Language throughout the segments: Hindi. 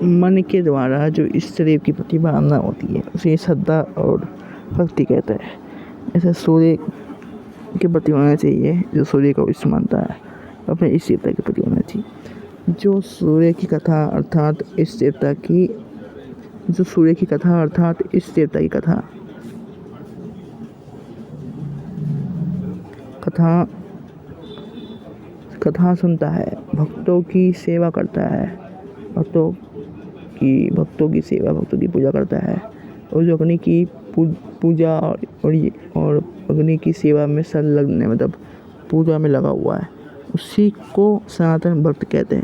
मन के द्वारा जो इस तरह की प्रतिभावना होती है उसे श्रद्धा और भक्ति कहते हैं। ऐसा सूर्य के प्रति होना चाहिए जो सूर्य को इष्ट मानता है, अपने इष्ट देवता के प्रति होना चाहिए। जो सूर्य की कथा अर्थात इष्ट देवता की कथा सुनता है, भक्तों की सेवा करता है, भक्तों की सेवा, भक्तों की पूजा करता है, और जो अग्नि की पूजा और अग्नि की सेवा में संलग्न है, मतलब पूजा में लगा हुआ है, उसी को सनातन भक्त कहते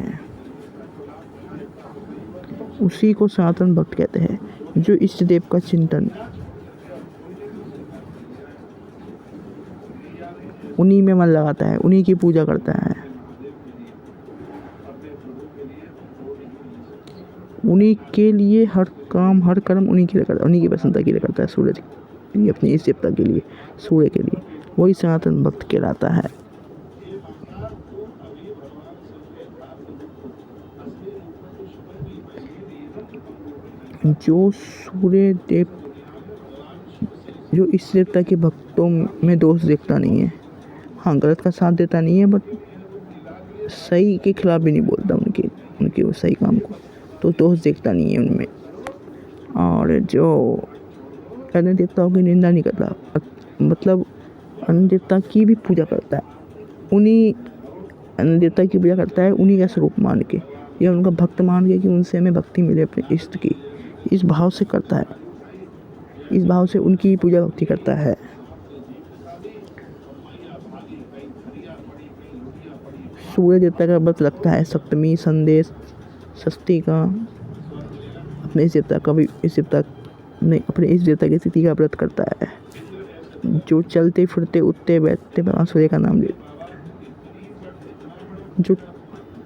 हैं। जो इष्ट देव का चिंतन उन्हीं में मन लगाता है, उन्हीं की पूजा करता है, उन्हीं के लिए हर कर्म उन्हीं के लिए करता है, उन्हीं की प्रसन्नता के लिए करता है। सूरज ये अपनी इस देवता के लिए, सूर्य के लिए, वही सनातन भक्त कहलाता है। जो सूर्य देव जो इस देवता के भक्तों में दोष देखता नहीं है, हाँ गलत का साथ देता नहीं है, बट सही के खिलाफ भी नहीं बोलता उनके वो सही काम को, तो दोष देखता नहीं है उनमें। और जो अन्य देवताओं की निंदा नहीं करता, मतलब अन्य देवता की भी पूजा करता है, उन्हीं अन्य देवता की पूजा करता है उन्हीं का स्वरूप मान के, या उनका भक्त मान के कि उनसे हमें भक्ति मिले अपने इष्ट की, इस भाव से करता है, इस भाव से उनकी पूजा भक्ति करता है। सूर्य देवता का व्रत लगता है सप्तमी, संदेश, षष्ठी का, अपने इस देवता की स्थिति का व्रत करता है। जो चलते फिरते उठते बैठते भगवान सूर्य का नाम ले,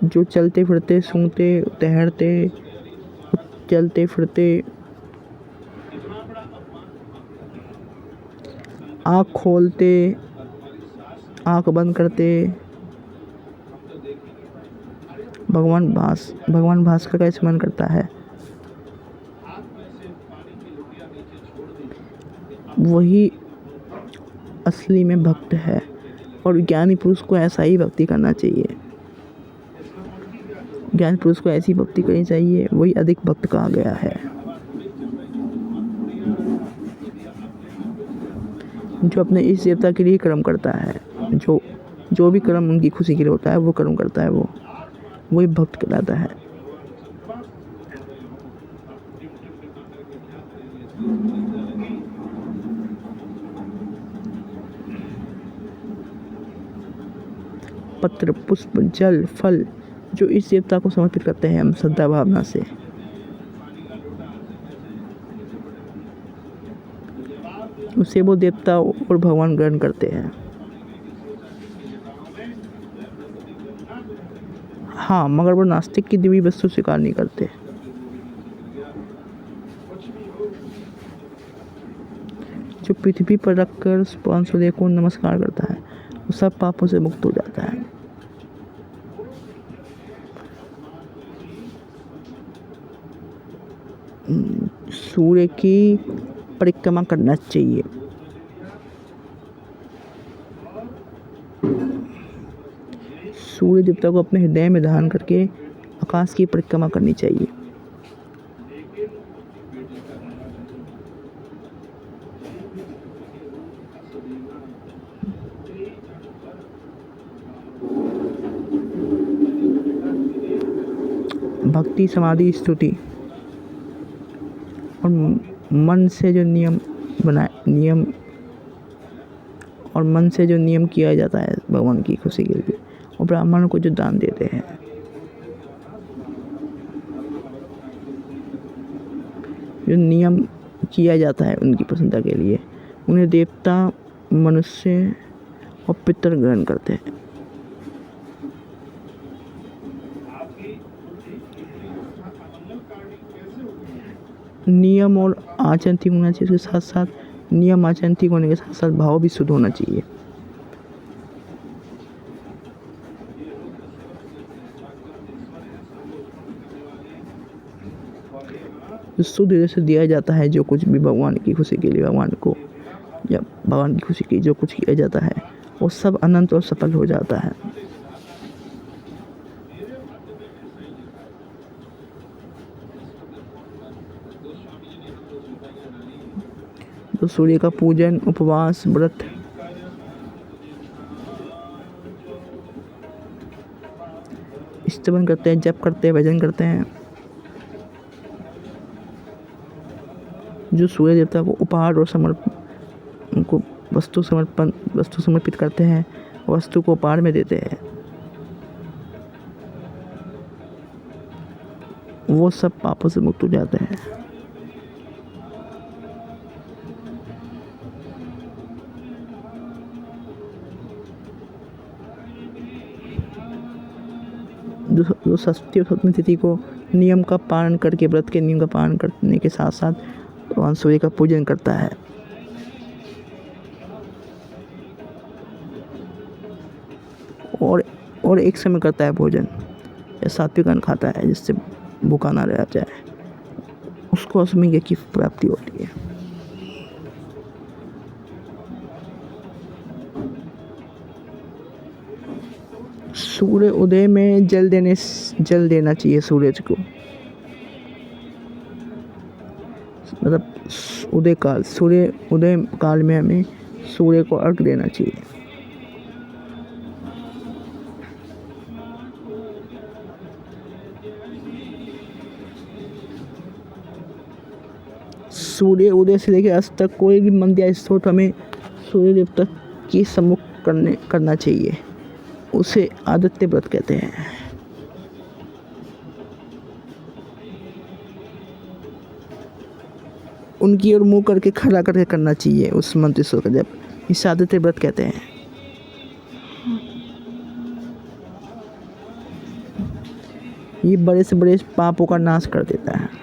जो चलते फिरते सूंघते टहलते चलते फिरते आँख खोलते आँख बंद करते भगवान भास्कर का स्मरण करता है, वही असली में भक्त है। और ज्ञानी पुरुष को ऐसा ही भक्ति करना चाहिए, ज्ञानी पुरुष को ऐसी भक्ति करनी चाहिए, वही अधिक भक्त कहा गया है। जो अपने इस देवता के लिए कर्म करता है, जो भी कर्म उनकी खुशी के लिए होता है वो कर्म करता है, वही भक्त कहलाता है। पत्र, पुष्प, जल, फल जो इस देवता को समर्पित करते हैं हम श्रद्धा भावना से, उसे वो देवता और भगवान ग्रहण करते हैं। हाँ, मगर वो नास्तिक की दिव्य वस्तु स्वीकार नहीं करते। जो पृथ्वी पर रखकर भगवान सूर्य को नमस्कार करता है वो सब पापों से मुक्त हो जाता है। सूर्य की परिक्रमा करना चाहिए। सूर्य देवता को अपने हृदय में धारण करके आकाश की परिक्रमा करनी चाहिए। भक्ति, समाधि, स्तुति और मन से जो नियम किया जाता है भगवान की खुशी के लिए, और ब्राह्मणों को जो दान देते हैं, जो नियम किया जाता है उनकी प्रसन्नता के लिए, उन्हें देवता, मनुष्य और पितर ग्रहण करते हैं। नियम और आचरण ठीक होना चाहिए, उसके साथ साथ नियम आचरण ठीक होने के साथ साथ भाव भी शुद्ध होना चाहिए। शुद्ध हृदय से दिया जाता है जो कुछ भी भगवान की खुशी के लिए भगवान को या भगवान की खुशी के लिए जो कुछ किया जाता है वो सब अनंत और सफल हो जाता है। तो सूर्य का पूजन, उपवास, व्रत स्तवन करते हैं, जप करते हैं, भजन करते हैं। जो सूर्य देवता को उपहार और उनको वस्तु समर्पित करते हैं, वस्तु को उपहार में देते हैं, वो सब पापों से मुक्त हो जाते हैं। जो षष्ठी और सप्तमी तिथि को नियम का पालन करके, व्रत के नियम का पालन करने के साथ साथ भगवान सूर्य का पूजन करता है। और एक समय करता है भोजन या सात्विक अन्न खाता है जिससे भूखा ना रह जाए, उसको अश्वमेध की प्राप्ति होती है। सूर्य उदय में जल देना चाहिए सूरज को, मतलब सूर्य उदय काल में हमें सूर्य को अर्घ देना चाहिए। सूर्य उदय से लेकर अस्त तक कोई भी मंत्र या स्तोत्र हमें सूर्य देवता के सम्मुख करना चाहिए, उसे आदित्य व्रत कहते हैं। उनकी ओर मुंह करके खड़ा करके करना चाहिए उस मंत्र स्तोत्र का जप, इसे आदित्य व्रत कहते हैं। ये बड़े से बड़े पापों का नाश कर देता है।